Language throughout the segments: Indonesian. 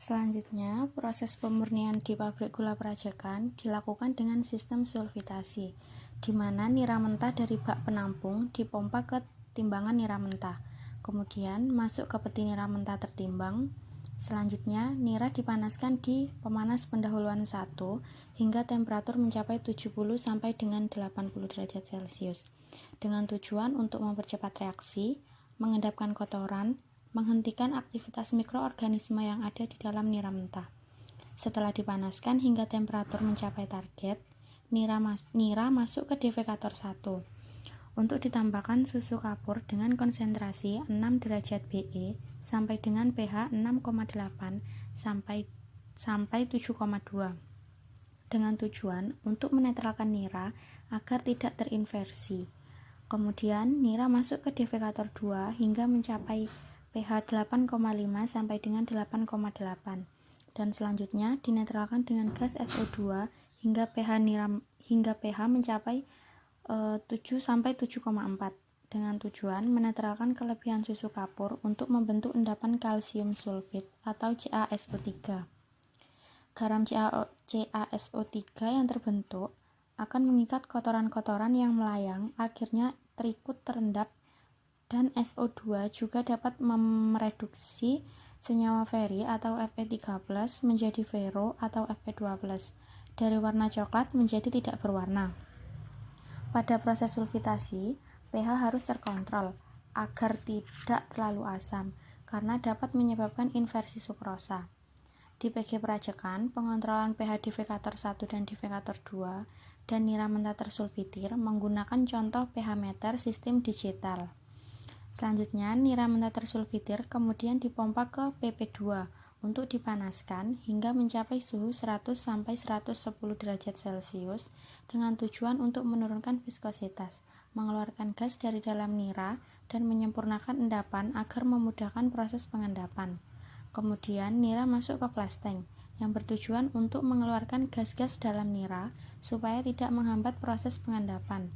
Selanjutnya, proses pemurnian di pabrik gula Prajakan dilakukan dengan sistem sulfitasi, di mana nira mentah dari bak penampung dipompa ke timbangan nira mentah, kemudian masuk ke peti nira mentah tertimbang. Selanjutnya, nira dipanaskan di pemanas pendahuluan 1 hingga temperatur mencapai 70 sampai dengan 80 derajat Celcius, dengan tujuan untuk mempercepat reaksi, mengendapkan kotoran, menghentikan aktivitas mikroorganisme yang ada di dalam nira mentah. Setelah dipanaskan hingga temperatur mencapai target, nira masuk ke defekator 1 untuk ditambahkan susu kapur dengan konsentrasi 6 derajat BE sampai dengan pH 6,8 sampai 7,2 dengan tujuan untuk menetralkan nira agar tidak terinversi. Kemudian nira masuk ke defekator 2 hingga mencapai pH 8,5 sampai dengan 8,8 dan selanjutnya dinetralkan dengan gas SO2 hingga pH mencapai 7 sampai 7,4 dengan tujuan menetralkan kelebihan susu kapur untuk membentuk endapan kalsium sulfit atau CaSO3. Garam CaSO3 yang terbentuk akan mengikat kotoran-kotoran yang melayang, akhirnya terikut terendap, dan SO2 juga dapat mereduksi senyawa feri atau Fe3+ menjadi fero atau Fe2+ dari warna coklat menjadi tidak berwarna. Pada proses sulfitasi, pH harus terkontrol agar tidak terlalu asam karena dapat menyebabkan inversi sukrosa. Di PG Prajakan, pengontrolan pH defekator 1 dan defekator 2 dan nira mentah tersulfitir menggunakan contoh pH meter sistem digital. Selanjutnya, nira mentah tersulfitir kemudian dipompa ke PP2 untuk dipanaskan hingga mencapai suhu 100 sampai 110 derajat Celcius dengan tujuan untuk menurunkan viskositas, mengeluarkan gas dari dalam nira, dan menyempurnakan endapan agar memudahkan proses pengendapan. Kemudian nira masuk ke flash tank yang bertujuan untuk mengeluarkan gas-gas dalam nira supaya tidak menghambat proses pengendapan.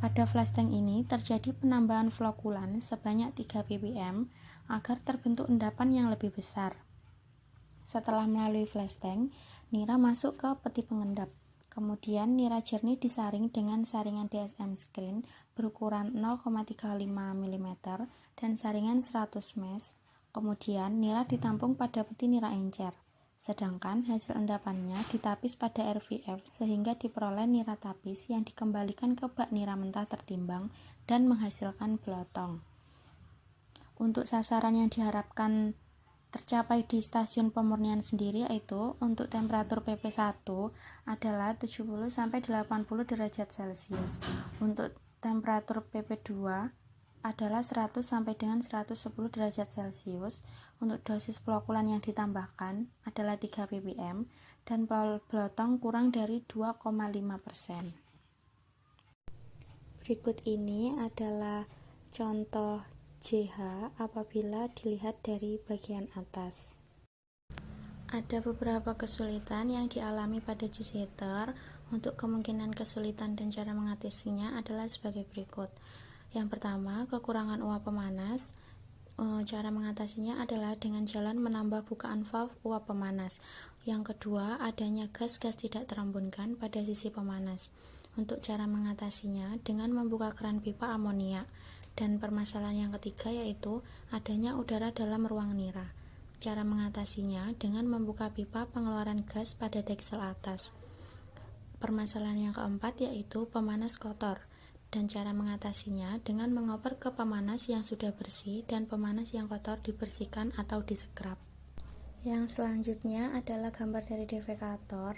Pada flash tank ini terjadi penambahan flokulan sebanyak 3 ppm agar terbentuk endapan yang lebih besar. Setelah melalui flash tank, nira masuk ke peti pengendap. Kemudian nira jernih disaring dengan saringan DSM screen berukuran 0,35 mm dan saringan 100 mesh. Kemudian nira ditampung pada peti nira encer. Sedangkan hasil endapannya ditapis pada RVF sehingga diperoleh nira tapis yang dikembalikan ke bak nira mentah tertimbang dan menghasilkan belotong. Untuk sasaran yang diharapkan tercapai di stasiun pemurnian sendiri yaitu untuk temperatur PP1 adalah 70 sampai 80 derajat Celcius. Untuk temperatur PP2 adalah 100 sampai dengan 110 derajat Celcius. Untuk dosis flokulan yang ditambahkan adalah 3 ppm dan belotong kurang dari 2,5%. Berikut ini adalah contoh JH apabila dilihat dari bagian atas. Ada beberapa kesulitan yang dialami pada juice heater. Untuk kemungkinan kesulitan dan cara mengatasinya adalah sebagai berikut. Yang pertama, kekurangan uap pemanas. Cara mengatasinya adalah dengan jalan menambah bukaan valve uap pemanas. Yang kedua, adanya gas-gas tidak terembunkan pada sisi pemanas. Untuk cara mengatasinya dengan membuka keran pipa amonia. Dan permasalahan yang ketiga yaitu adanya udara dalam ruang nira. Cara mengatasinya dengan membuka pipa pengeluaran gas pada deksel atas. Permasalahan yang keempat yaitu pemanas kotor. Dan cara mengatasinya dengan mengoper ke pemanas yang sudah bersih dan pemanas yang kotor dibersihkan atau disekrap. Yang selanjutnya adalah gambar dari defekator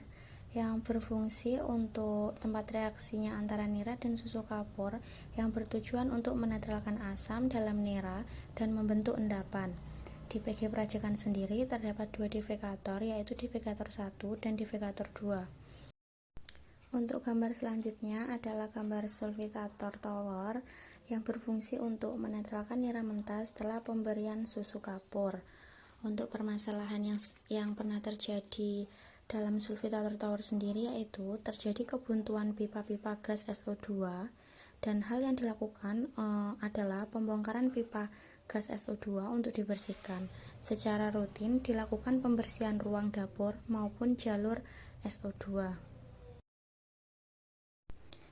yang berfungsi untuk tempat reaksinya antara nira dan susu kapur yang bertujuan untuk menetralkan asam dalam nira dan membentuk endapan. Di PG Prajakan sendiri terdapat dua defekator yaitu defekator 1 dan defekator 2. Untuk gambar selanjutnya adalah gambar sulfitator tower yang berfungsi untuk menetralkan nira mentah setelah pemberian susu kapur. Untuk permasalahan yang pernah terjadi dalam sulfitator tower sendiri yaitu terjadi kebuntuan pipa-pipa gas SO2 dan hal yang dilakukan adalah pembongkaran pipa gas SO2 untuk dibersihkan. Secara rutin dilakukan pembersihan ruang dapur maupun jalur SO2.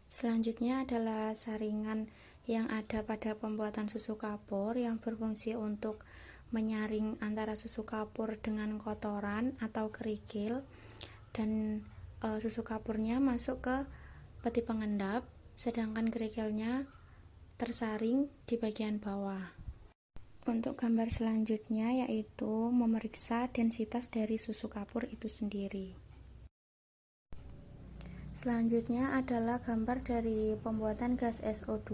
Selanjutnya adalah saringan yang ada pada pembuatan susu kapur yang berfungsi untuk menyaring antara susu kapur dengan kotoran atau kerikil, dan susu kapurnya masuk ke peti pengendap, sedangkan kerikilnya tersaring di bagian bawah. Untuk gambar selanjutnya yaitu memeriksa densitas dari susu kapur itu sendiri. Selanjutnya adalah gambar dari pembuatan gas SO2.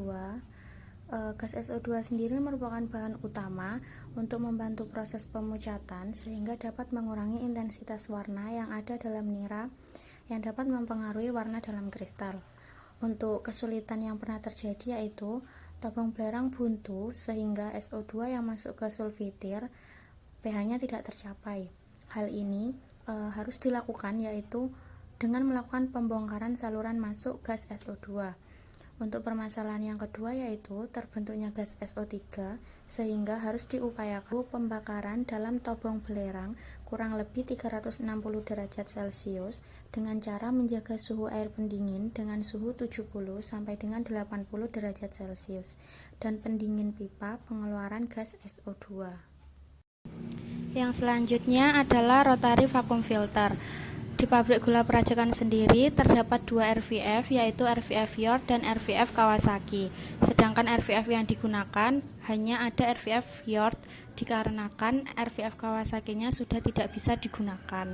Gas SO2 sendiri merupakan bahan utama untuk membantu proses pemucatan sehingga dapat mengurangi intensitas warna yang ada dalam nira yang dapat mempengaruhi warna dalam kristal. Untuk kesulitan yang pernah terjadi yaitu tabung belerang buntu sehingga SO2 yang masuk ke sulfitir pH-nya tidak tercapai. Hal ini harus dilakukan yaitu dengan melakukan pembongkaran saluran masuk gas SO2. Untuk permasalahan yang kedua yaitu terbentuknya gas SO3 sehingga harus diupayakan pembakaran dalam tabung belerang kurang lebih 360 derajat Celcius dengan cara menjaga suhu air pendingin dengan suhu 70 sampai dengan 80 derajat Celcius dan pendingin pipa pengeluaran gas SO2. Yang selanjutnya adalah rotary vacuum filter. Di pabrik gula Prajekan sendiri terdapat dua RVF yaitu RVF York dan RVF Kawasaki. Sedangkan RVF yang digunakan hanya ada RVF York dikarenakan RVF Kawasaki-nya sudah tidak bisa digunakan.